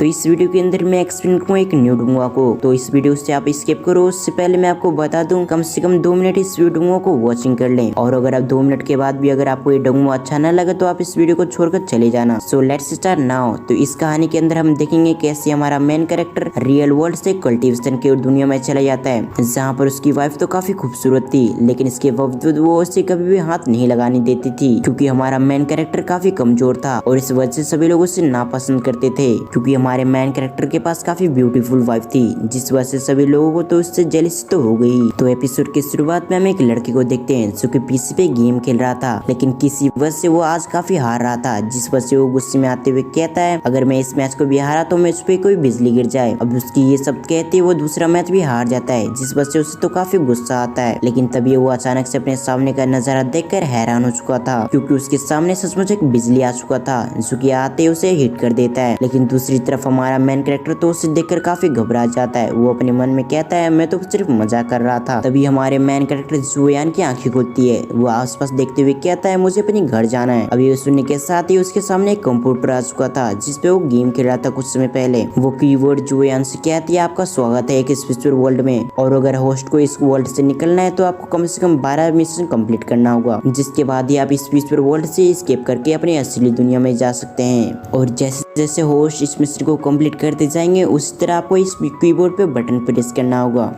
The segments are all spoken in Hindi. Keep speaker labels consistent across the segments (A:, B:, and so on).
A: तो इस वीडियो के अंदर मैं एक्सप्लेन करूँ एक न्यू डुंगुआ को। तो इस वीडियो से आप स्किप करो। उससे पहले मैं आपको बता दूं कम से कम 2 मिनट इस वीडियो को वॉचिंग कर लें। और अगर आप 2 मिनट के बाद भी अगर आपको ये डुंगुआ अच्छा न लगे तो आप इस वीडियो को छोड़कर चले जाना। So let's start now. तो इस कहानी के अंदर हम देखेंगे कैसे हमारा मेन कैरेक्टर रियल वर्ल्ड से कल्टीवेशन की दुनिया में चला जाता है, जहाँ पर उसकी वाइफ तो काफी खूबसूरत थी, लेकिन इसके बावजूद वो उसे कभी भी हाथ नहीं लगाने देती थी, क्योंकि हमारा मेन कैरेक्टर काफी कमजोर था और इस वजह से सभी लोग उसे नापसंद करते थे। क्योंकि हमारे मेन कैरेक्टर के पास काफी ब्यूटीफुल वाइफ थी, जिस वजह से सभी लोगों को तो उससे जेलसी तो हो गई। तो एपिसोड की शुरुआत में हम एक लड़के को देखते हैं जो कि पीसी पे गेम खेल रहा था, लेकिन किसी वजह से वो आज काफी हार रहा था, जिस वजह से वो गुस्से में आते हुए कहता है अगर मैं इस मैच को भी हारा तो मैं उस पे कोई बिजली गिर जाए। अब उसकी ये सब कहते वो दूसरा मैच भी हार जाता है, जिस वजह से उसे तो काफी गुस्सा आता है। लेकिन तभी वो अचानक से अपने सामने का नजारा देखकर हैरान हो चुका था, क्योंकि उसके सामने सचमुच एक बिजली आ चुका था जो कि आते उसे हिट कर देता है। लेकिन दूसरी तरफ हमारा मेन कैरेक्टर तो उसे देखकर काफी घबरा जाता है। वो अपने मन में कहता है मैं तो सिर्फ मजाक कर रहा था। तभी हमारे मेन कैरेक्टर जुयान की आंखें खुलती है। वो आसपास देखते हुए कहता है मुझे अपने घर जाना है। अभी सुनने के साथ ही उसके सामने एक कंप्यूटर आ चुका था, जिसपे वो गेम खेल रहा था कुछ समय पहले। वो कीवर्ड जुयान से कहती है आपका स्वागत है एक स्पिरिचुअल वर्ल्ड में, और अगर होस्ट को इस वर्ल्ड से निकलना है तो आपको कम से कम 12 मिशन कंप्लीट करना होगा, जिसके बाद ही आप इस स्पिरिचुअल वर्ल्ड से एस्केप करके अपनी असली दुनिया में जा सकते हैं। और जैसे जैसे होस्ट इस मिशन को कंप्लीट करते जाएंगे उसी तरह आपको इस कीबोर्ड पे बटन प्रेस करना होगा।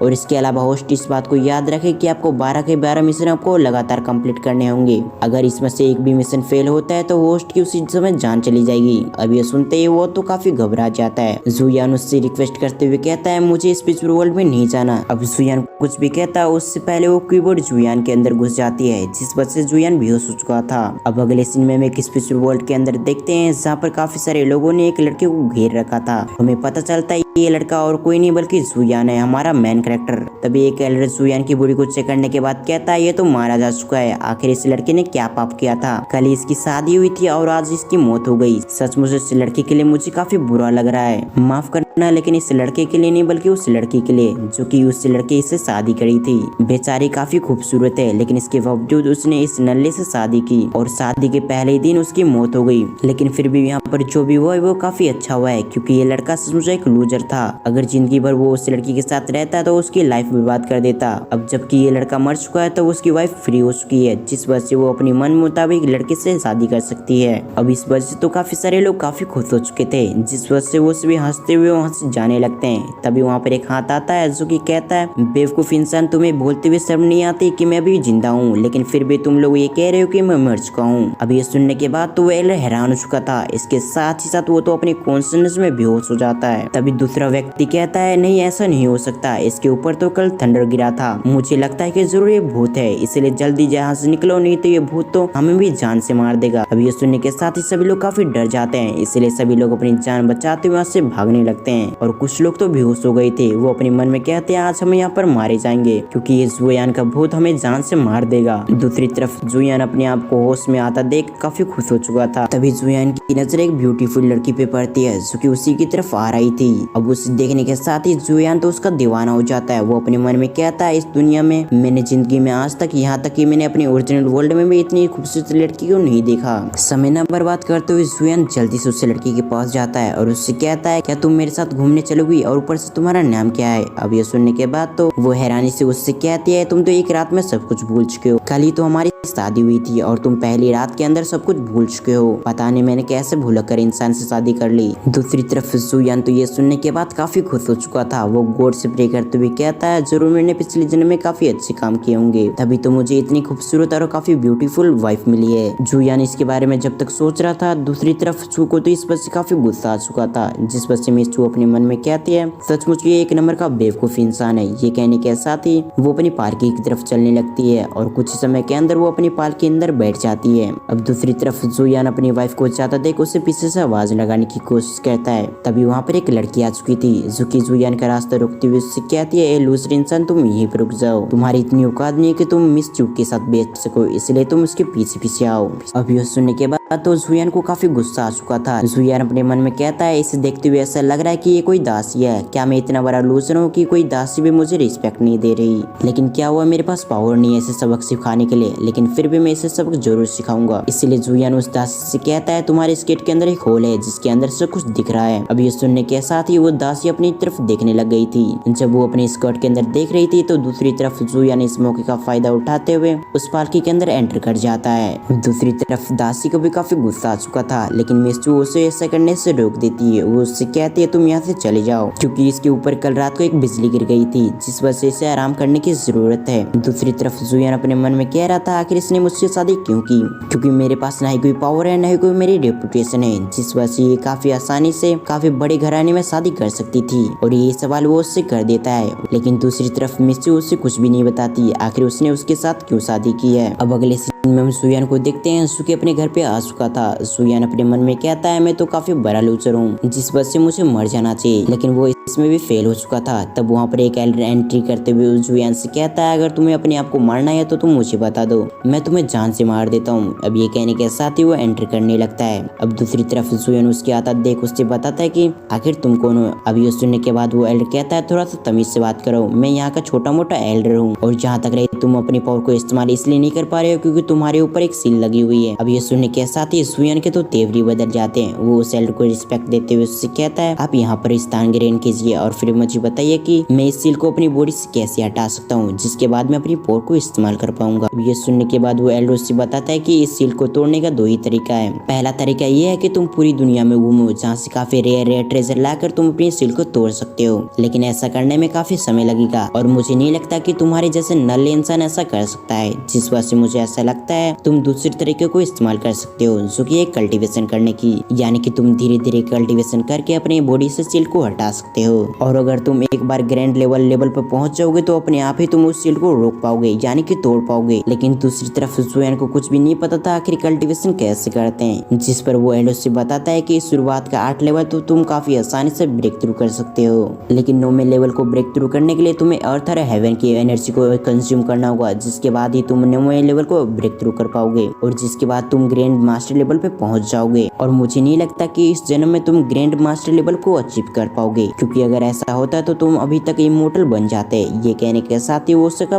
A: और इसके अलावा होस्ट इस बात को याद रखे कि आपको 12 के 12 मिशन आपको लगातार कंप्लीट करने होंगे। अगर इसमें से एक भी मिशन फेल होता है तो होस्ट की उसी समय जान चली जाएगी। अब ये सुनते ही वो तो काफी घबरा जाता है। जुयान उससे रिक्वेस्ट करते हुए कहता है मुझे स्पिरिचुअल वर्ल्ड में नहीं जाना। अब जुयान कुछ भी कहता है उससे पहले वो कीबोर्ड जुयान के अंदर घुस जाती है, जिस वजह से जुयान बेहोश हो चुका था। अब अगले सीन में एक स्पिरिचुअल वर्ल्ड के अंदर देखते हैं, जहाँ पर काफी सारे लोगों ने एक लड़के को घेर रखा था। हमें पता चलता है ये लड़का और कोई नहीं बल्कि जुयान है, हमारा मेन कैरेक्टर। तभी एक एल्डर जुयान की बॉडी को चेक करने के बाद कहता है ये तो मारा जा चुका है। आखिर इस लड़के ने क्या पाप किया था? कल ही इसकी शादी हुई थी और आज इसकी मौत हो गई। सचमुच इस लड़के के लिए मुझे काफी बुरा लग रहा है, माफ करना, लेकिन इस लड़के के लिए नहीं बल्कि उस लड़की के लिए जो कि उस लड़के से शादी करी थी। बेचारी काफी खूबसूरत है, लेकिन इसके बावजूद उसने इस नल्ले से शादी की और शादी के पहले ही दिन उसकी मौत हो गई। लेकिन फिर भी यहाँ पर जो भी हुआ है वो काफी अच्छा हुआ है, क्योंकि ये लड़का सचमुच एक लूजर था। अगर जिंदगी भर वो उस लड़की के साथ रहता तो उसकी लाइफ बर्बाद कर देता। अब जबकि ये लड़का मर चुका है तो उसकी वाइफ फ्री हो चुकी है, जिस वजह से वो अपनी मन मुताबिक लड़के से शादी कर सकती है। अब इस वजह से तो काफी सारे लोग काफी खुश हो चुके थे, जिस वजह से वो सभी हंसते हुए वहाँ से जाने लगते हैं। तभी वहाँ पर एक हाथ आता है जो कि कहता है बेवकूफ इंसान, तुम्हें बोलते हुए शर्म नहीं आती कि मैं अभी जिंदा हूँ, लेकिन फिर भी तुम लोग ये कह रहे हो कि मैं मर चुका हूँ। अब ये सुनने के बाद तो वो हैरान हो चुका था। इसके साथ ही साथ वो तो अपने कॉन्शियसनेस में बेहोश हो जाता है। तभी दूसरा व्यक्ति कहता है नहीं ऐसा नहीं हो सकता, इसके ऊपर तो कल थंडर गिरा था, मुझे लगता है कि जरूर ये भूत है, इसलिए जल्दी जहाँ से निकलो नहीं तो ये भूत तो हमें भी जान से मार देगा। अब ये सुनने के साथ ही सभी लोग काफी डर जाते हैं, इसलिए सभी लोग अपनी जान बचाते हुए वहाँ से भागने लगते हैं। और कुछ लोग तो बेहोश हो गए थे। वो अपने मन में कहते हैं आज हम यहाँ पर मारे जाएंगे, क्योंकि ये जुयान का भूत हमें जान से मार देगा। दूसरी तरफ जुयान अपने आप को होश में आता देख काफी खुश हो चुका था। तभी जुयान की नजर एक ब्यूटीफुल लड़की पे पड़ती है जो कि उसी की तरफ आ रही थी। अब उसे देखने के साथ ही जुयान तो उसका दीवाना हो जाता है। वो अपने मन में कहता है इस दुनिया में मैंने जिंदगी में आज तक, यहाँ तक कि मैंने अपनी ओरिजिनल वर्ल्ड में भी इतनी खूबसूरत लड़की को नहीं देखा। समय न बर्बाद करते हुए जुयान जल्दी से उस लड़की के पास जाता है और उससे कहता है क्या तुम मेरे साथ घूमने चलोगी, और ऊपर से तुम्हारा नाम क्या है? अब ये सुनने के बाद तो वो हैरानी से उससे कहती है तुम तो एक रात में सब कुछ भूल चुके हो, कल ही तो हमारी शादी हुई थी और तुम पहली रात के अंदर सब कुछ भूल चुके हो। पता नहीं मैंने कैसे भूल कर इंसान से शादी कर ली। दूसरी तरफ जुयान तो ये सुनने के बाद काफी खुश हो चुका था। वो गॉड से प्रे करते हुए कहता है जरूर मैंने पिछले जन्म में काफी अच्छे काम किए होंगे, तभी तो मुझे इतनी खूबसूरत और काफी ब्यूटीफुल वाइफ मिली है। जुयान इसके बारे में जब तक सोच रहा था, दूसरी तरफ चू को तो इस वजह से काफी गुस्सा आ चुका था, जिस वजह से मिस चू अपने मन में कहती है सचमुच ये एक नंबर का बेवकूफ इंसान है। ये कहने के साथ ही वो अपनी पार्किंग की तरफ चलने लगती है और कुछ समय के अंदर वो अपनी पार्क के अंदर बैठ जाती है। अब दूसरी तरफ जुयान अपनी वाइफ को जाता देख उसे पीछे से आवाज लगाने की कोशिश करता है। तभी वहाँ पर एक लड़की आ चुकी थी जो कि जुयान का रास्ता रोकते हुए उससे कहती है ए लूजर इंसान तुम यहीं पर रुक जाओ, तुम्हारी इतनी औकात नहीं है कि तुम मिस चू के साथ बैठ सको, इसलिए तुम उसके पीछे पीछे आओ। अब यह सुनने के बाद तो जुयान को काफी गुस्सा आ चुका था। जुयान अपने मन में कहता है, इसे देखते हुए ऐसा लग रहा है कि ये कोई दासी है। क्या मैं इतना बड़ा लूजर हूँ कि कोई दासी भी मुझे रिस्पेक्ट नहीं दे रही? लेकिन क्या हुआ, मेरे पास पावर नहीं है इसे सबक सिखाने के लिए, लेकिन फिर भी मैं इसे सबक जरूर सिखाऊंगा। इसलिए जुयान उस दासी से कहता है, तुम्हारे स्केट के अंदर एक होल है जिसके अंदर से कुछ दिख रहा है। अब ये सुनने के साथ ही वो दासी अपनी तरफ देखने लग गई थी। जब वो अपने स्कर्ट के अंदर देख रही थी तो दूसरी तरफ जुयान इस मौके का फायदा उठाते हुए उस पालकी के अंदर एंटर कर जाता है। दूसरी तरफ दासी को भी काफी गुस्सा आ चुका था, लेकिन मिस्टू उसे ऐसा करने से रोक देती है। वो उससे कहती है, तुम यहाँ से चले जाओ, क्योंकि इसके ऊपर कल रात को एक बिजली गिर गई थी जिस वजह से इसे आराम करने की जरूरत है। दूसरी तरफ जुयान अपने मन में कह रहा था, आखिर इसने मुझसे शादी क्यों की? क्योंकि मेरे पास ना ही कोई पावर है ना ही कोई मेरी रेपुटेशन है, जिस वजह से ये काफी आसानी से काफी बड़े घराने में शादी कर सकती थी। और ये सवाल वो उससे कर देता है, लेकिन दूसरी तरफ मिस्टू उससे कुछ भी नहीं बताती आखिर उसने उसके साथ क्यों शादी की है। अब अगले सीन में हम जुयान को देखते हैं। सुकी अपने घर पे आ चुका था। जुयान अपने मन में कहता है, मैं तो काफी बड़ा लूजर हूँ जिस वजह से मुझे मर जाना चाहिए, लेकिन वो इसमें भी फेल हो चुका था। तब वहाँ पर एक एल्डर एंट्री करते हुए जुयान से कहता है, अगर तुम्हें अपने आप को मारना है तो तुम मुझे बता दो, मैं तुम्हें जान से मार देता हूँ। अब ये कहने के साथ ही वो एंटर करने लगता है। अब दूसरी तरफ जुयान उसकी आदत देख उससे बताता है कि आखिर तुम कौन हो? अब ये सुनने के बाद वो एल्डर कहता है, थोड़ा सा तमीज से बात करो, मैं यहाँ का छोटा मोटा एल्डर हूँ, और जहाँ तक रही तुम अपनी पावर को इस्तेमाल इसलिए नहीं कर पा रहे हो क्योंकि तुम्हारे ऊपर एक सील लगी हुई है। अब ये सुनने के साथ ही जुयान के तो तेवरी बदल जाते हैं। वो उस एल्डर को रिस्पेक्ट देते हुए उससे कहता है, आप यहाँ पर स्थान ग्रहण कीजिए और फिर मुझे बताइए कि मैं इस सील को अपनी बॉडी से कैसे हटा सकता हूँ जिसके बाद मैं अपनी पावर को इस्तेमाल कर पाऊंगा। अब ये सुनने के बाद वो एल्डर उससे बताता है कि इस सील को तोड़ने का दो ही तरीका है। पहला तरीका ये है कि तुम पूरी दुनिया में घूमो जहाँ से काफी रेयर ट्रेजर लाकर तुम अपनी सील को तोड़ सकते हो, लेकिन ऐसा करने में काफी समय लगेगा और मुझे नहीं लगता कि तुम्हारे जैसे नल्ले इंसान ऐसा कर सकता है, जिस वजह से मुझे ऐसा लगता है तुम दूसरे तरीके को इस्तेमाल कर सकते हो, जो कि एक कल्टीवेशन करने की, यानी कि तुम धीरे धीरे कल्टीवेशन करके अपनी बॉडी से सील को हटा सकते हो। और अगर तुम एक बार ग्रैंड लेवल पर पहुंच जाओगे तो अपने आप ही तुम उस सील को रोक पाओगे, यानी कि तोड़ पाओगे। लेकिन दूसरी तरफ जुयान को कुछ भी नहीं पता था आखिर कल्टीवेशन कैसे करते हैं, जिस पर वो एल्डर से बताता है कि शुरुआत का 8 लेवल तो तुम काफी आसानी से ब्रेक थ्रू कर सकते हो, लेकिन 9वें लेवल को ब्रेक थ्रू करने के लिए तुम्हें अर्थ और हेवन की एनर्जी को कंज्यूम करना होगा, जिसके बाद ही तुम 9वें लेवल को ब्रेक थ्रू कर पाओगे और जिसके बाद तुम ग्रैंड मास्टर लेवल पे पहुंच जाओगे। और मुझे नहीं लगता कि इस जन्म में तुम ग्रैंड मास्टर लेवल को अचीव कर पाओगे, क्योंकि अगर ऐसा होता तो तुम अभी तक इमोर्टल बन जाते। ये कहने के साथ ही वो उसका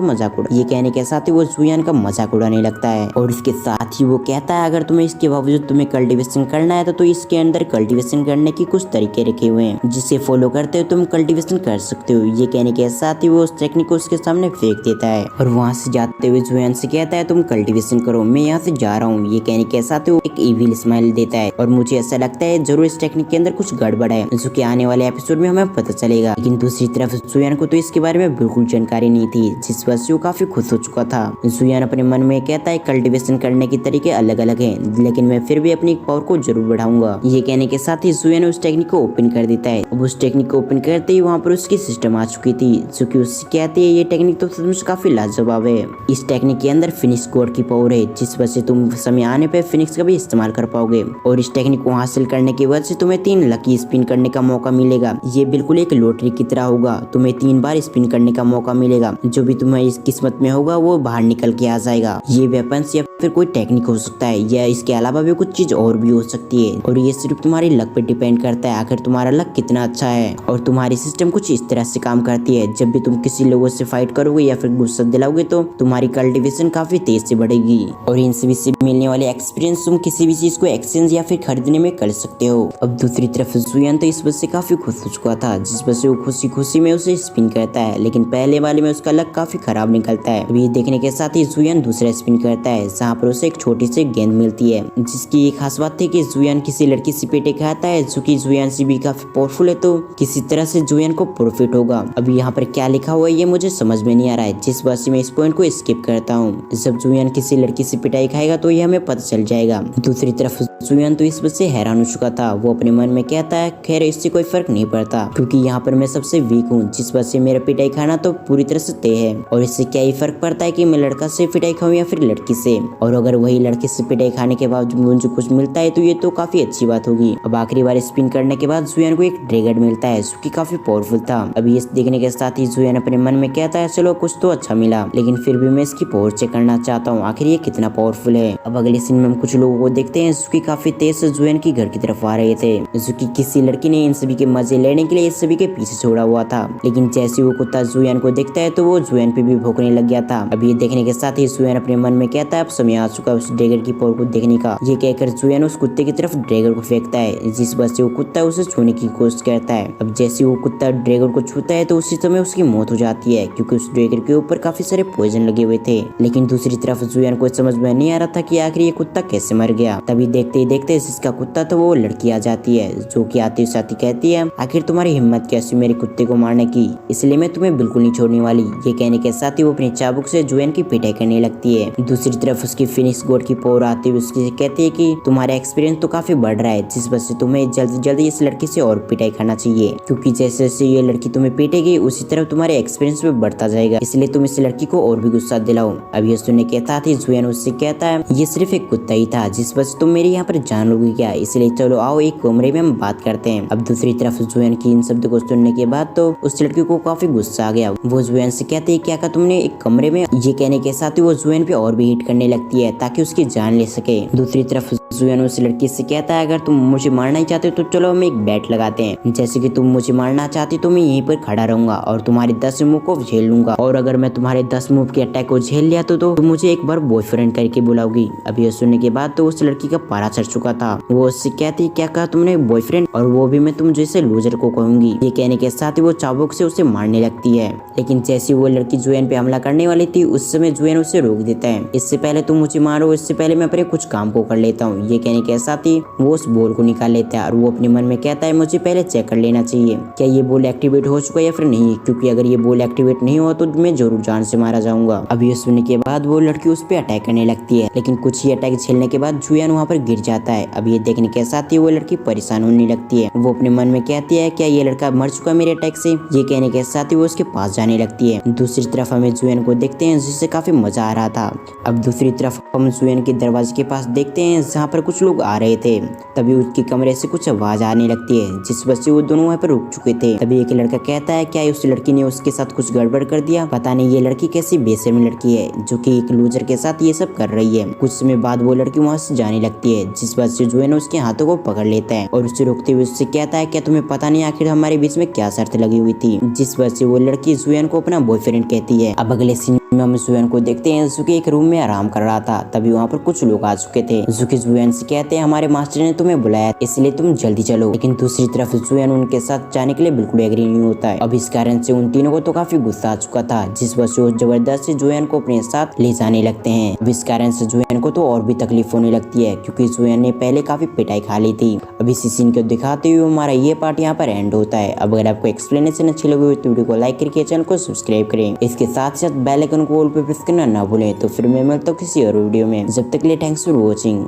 A: जुयान का मजाक उड़ाने लगता है और इसके साथ ही वो कहता है, अगर तुम्हें इसके बावजूद तुम्हें कल्टीवेशन करना है तो इसके अंदर कल्टीवेशन करने की कुछ तरीके रखे हुए हैं जिसे फॉलो करते हुए तुम कल्टीवेशन कर सकते हो। ये कहने के साथ ही वो उस टेक्निक को उसके सामने फेंक देता है और वहाँ से जाते हुए जुयान से कहता है, तुम कल्टीवेशन करो, मैं यहाँ से जा रहा हूँ। ये कहने के साथ ही वो एक इविल स्माइल देता है और मुझे ऐसा लगता है जरूर इस टेक्निक के अंदर कुछ गड़बड़ है, जो कि आने वाले एपिसोड में हमें पता चलेगा। लेकिन दूसरी तरफ जुयान को तो इसके बारे में बिल्कुल जानकारी नहीं थी, जिस वजह से वो काफी खुश हो चुका था। जुयान अपने मन में कहता है, कल्टीवेशन करने के तरीके अलग अलग हैं, लेकिन मैं फिर भी अपनी पावर को जरूर बढ़ाऊंगा। ये कहने के साथ ही जुयान उस टेक्निक को ओपन कर देता है। अब उस टेक्निक को ओपन करते ही वहाँ पर उसकी सिस्टम आ चुकी थी, जो कि उससे कहती है, ये टेक्निक तो सचमुच काफी लाजवाब है। इस टेक्निक के अंदर फिनिक्स गॉड की पावर है, जिस वजह से तुम समय आने पे फिनिक्स का भी इस्तेमाल कर पाओगे और इस टेक्निक को हासिल करने की वजह से तुम्हें 3 लकी स्पिन करने का मौका मिलेगा। ये बिल्कुल एक लॉटरी की तरह होगा, तुम्हें 3 बार स्पिन करने का मौका मिलेगा, जो भी तुम्हें इस किस्मत में होगा वो बाहर निकल के आ जाएगा। ये वेपन्स या फिर कोई टेक्निक हो सकता है या इसके अलावा भी कुछ चीज और भी हो सकती है और ये सिर्फ तुम्हारी लक पे डिपेंड करता है, आखिर तुम्हारा लक कितना अच्छा है। और तुम्हारी सिस्टम कुछ इस तरह से काम करती है, जब भी तुम किसी लोगों से फाइट करोगे या फिर गुस्सा दिलाओगे तो तुम्हारी कल्टीवेशन काफी तेज से बढ़ेगी और इन सभी से मिलने वाले एक्सपीरियंस तुम किसी भी चीज को एक्सचेंज या फिर खरीदने में कर सकते हो। अब दूसरी तरफ जुयान तो इस वजह से काफी खुश हो चुका था, जिस वजह से वो खुशी खुशी में उसे स्पिन करता है, लेकिन पहले वाले में उसका लक काफी खराब निकलता है। ये देखने के साथ ही जुयान दूसरा स्पिन करता है, जहाँ पर उसे एक छोटी सी गेंद मिलती है, जिसकी एक खास बात थी कि जुयान किसी लड़की से पेटे खाता है, जो कि जुयान से भी काफी पावरफुल है, तो किसी तरह से जुयान को प्रॉफिट होगा। अब यहाँ पर क्या लिखा हुआ है ये मुझे समझ में नहीं आ रहा है, जिस वजह से मैं इस पॉइंट को स्किप करता हूँ। जब जुयान किसी लड़की से पिटाई खाएगा तो ये हमें पता चल जाएगा। दूसरी तरफ जुयान तो इस वजह से हैरान हो चुका था। वो अपने मन में कहता है, खैर इससे कोई फर्क नहीं पड़ता, क्योंकि यहाँ पर मैं सबसे वीक हूँ, जिस वजह से मेरा पिटाई खाना तो पूरी तरह से तय है और इससे क्या ही फर्क पड़ता है कि मैं लड़का से पिटाई खाऊं या फिर लड़की से। और अगर वही लड़के से पिटाई खाने के बाद मुझे कुछ मिलता है तो ये तो काफी अच्छी बात होगी। अब आखिरी बार स्पिन करने के बाद जुयान को एक ड्रैगन मिलता है, जो कि काफी पावरफुल था। अब ये देखने के साथ ही जुयान अपने मन में कहता है, चलो कुछ तो अच्छा मिला। गया, लेकिन फिर भी मैं इसकी पावर चेक करना चाहता हूँ, आखिर ये कितना पावरफुल है। अब अगले सीन में हम कुछ लोगों को देखते हैं जो कि काफी तेज से जुएन की घर की तरफ आ रहे थे, जो कि किसी लड़की ने इन सभी के मजे लेने के लिए इस सभी के पीछे छोड़ा हुआ था। लेकिन जैसे वो कुत्ता जुएन को देखता है तो वो जुएन पे भी भौंकने लग गया था। अब ये देखने के साथ ही जुएन अपने मन में कहता है अब समय आ चुका है उस ड्रैगन की पावर को देखने का। ये कहकर जुएन उस कुत्ते की तरफ ड्रैगन को फेंकता है, जिस वजह से वो कुत्ता उसे छूने की कोशिश करता है। अब जैसे वो कुत्ता ड्रैगन को छूता है तो उसी समय उसकी मौत हो जाती है, क्योंकि उस ड्रैगन के ऊपर काफी सारे पॉइजन लगे हुए थे। लेकिन दूसरी तरफ जुएन को समझ में नहीं आ रहा था कि आखिर ये कुत्ता कैसे मर गया। तभी देखते ही देखते जिसका कुत्ता था वो लड़की आ जाती है, जो कि आती साथी कहती है आखिर तुम्हारी हिम्मत कैसी मेरे कुत्ते को मारने की, इसलिए मैं तुम्हें बिल्कुल नहीं छोड़ने वाली। ये कहने के साथ ही वो अपनी चाबुक से जुएन की पिटाई करने लगती है। दूसरी तरफ उसकी फिनिक्स गॉड की पावर आती हुई उसकी कहती है कि तुम्हारा एक्सपीरियंस तो काफी बढ़ रहा है, जिस वजह से तुम्हें जल्दी जल्दी इस लड़की से और पिटाई करना चाहिए, क्योंकि जैसे जैसे ये लड़की तुम्हें पीटेगी उसी तरह तुम्हारे एक्सपीरियंस भी बढ़ता जाएगा, इसलिए तुम इस लड़की को और भी गुस्सा दिलाओ। अब ये सुनने के साथ ही जुएन उससे कहता है ये सिर्फ एक कुत्ता ही था, जिस वजह से तुम मेरे यहाँ पर जान लोगी क्या, इसलिए चलो आओ एक कमरे में हम बात करते हैं। अब दूसरी तरफ जुएन की इन शब्द को सुनने के बाद तो उस लड़की को काफी गुस्सा आ गया। वो जुएन से कहती है क्या कहा तुमने एक कमरे में। ये कहने के साथ ही वो जुएन पे और भी हिट करने लगती है ताकि उसकी जान ले सके। दूसरी तरफ जुएन उस लड़की से कहता है अगर तुम मुझे मारना ही चाहते हो तो चलो हम एक बैट लगाते हैं, जैसे कि तुम मुझे मारना चाहती तो मैं यहीं पर खड़ा रहूंगा और तुम्हारे 10 मूव को झेल लूंगा, और अगर मैं तुम्हारे 10 मूव के अटैक को झेल लिया तो तुम मुझे एक बार बॉयफ्रेंड करके बुलाओगी। अब ये सुनने के बाद तो उस लड़की का पारा चढ़ चुका था। वो उससे कहती क्या कहा तुमने बॉयफ्रेंड, और वो भी मैं तुम जैसे लूजर को कहूंगी। ये कहने के साथ ही वो चाबुक से उसे मारने लगती है, लेकिन जैसे वो लड़की जुएन पे हमला करने वाली थी उस समय जुएन उसे रोक देता है। इससे पहले तुम मुझे मारो, इससे पहले मैं अपने कुछ काम को कर लेता हूँ। ये कहने के साथ ही वो उस बॉल को निकाल लेता है और वो अपने मन में कहता है मुझे पहले चेक कर लेना चाहिए क्या ये बॉल एक्टिवेट हो चुका है या फिर नहीं, क्योंकि अगर ये बॉल एक्टिवेट नहीं हुआ तो मैं जरूर जान से मारा जाऊंगा। अब ये सुनने के बाद वो लड़की उस पर अटैक करने लगती है, लेकिन कुछ ही अटैक झेलने के बाद जुएन वहाँ पर गिर जाता है। अब ये देखने के साथ ही वो लड़की परेशान होने लगती है। वो अपने मन में कहती है क्या ये लड़का मर चुका मेरे अटैक से। ये कहने के साथ ही वो उसके पास जाने लगती है। दूसरी तरफ हमें जुएन को देखते हैं जिससे काफी मजा आ रहा था। अब दूसरी तरफ हम जुएन के दरवाजे के पास देखते हैं जहाँ पर कुछ लोग आ रहे थे। तभी उसके कमरे से कुछ आवाज आने लगती है, जिस वजह से वो दोनों वहाँ पर रुक चुके थे। तभी एक लड़का कहता है क्या उस लड़की ने उसके साथ कुछ गड़बड़ कर दिया, पता नहीं ये लड़की कैसी बेशर्मी लड़की है जो कि एक लूजर के साथ ये सब कर रही है। कुछ समय बाद वो लड़की वहाँ से जाने लगती है, जिस वजह से जुएन उसके हाथों को पकड़ लेता है और उसे रोकते हुए उससे कहता है क्या तुम्हें पता नहीं आखिर हमारे बीच में क्या शर्त लगी हुई थी, जिस वजह से वो लड़की जुएन को अपना बॉयफ्रेंड कहती है। अब अगले सीन में हम जुएन को देखते हैं जो कि एक रूम में आराम कर रहा था। तभी वहाँ पर कुछ लोग आ चुके थे जो कि जुएन से कहते हैं हमारे मास्टर ने तुम्हें बुलाया इसलिए तुम जल्दी चलो। लेकिन दूसरी तरफ जुएन उनके साथ जाने के लिए बिल्कुल एग्री नहीं होता है। अब इस कारण से उन तीनों को तो काफी गुस्सा आ चुका था, जिस वजह से वो जबरदस्ती जुएन को अपने साथ ले जाने लगते हैं। अब इस कारण से जुएन को तो और भी तकलीफ होने लगती है, क्योंकि जुएन ने पहले काफी पिटाई खा ली थी। अब इसी सीन को दिखाते हुए हमारा ये पार्ट यहाँ पर एंड होता है। अब अगर आपको एक्सप्लेनेशन अच्छी लगी हुई तो वीडियो को लाइक करके चैनल को सब्सक्राइब करें। इसके साथ साथ बेल आइकन को ऑल पे प्रेस करना ना भूलें। तो फिर मैं मिलता हूँ किसी और वीडियो में, जब तक के लिए थैंक्स फॉर वॉचिंग।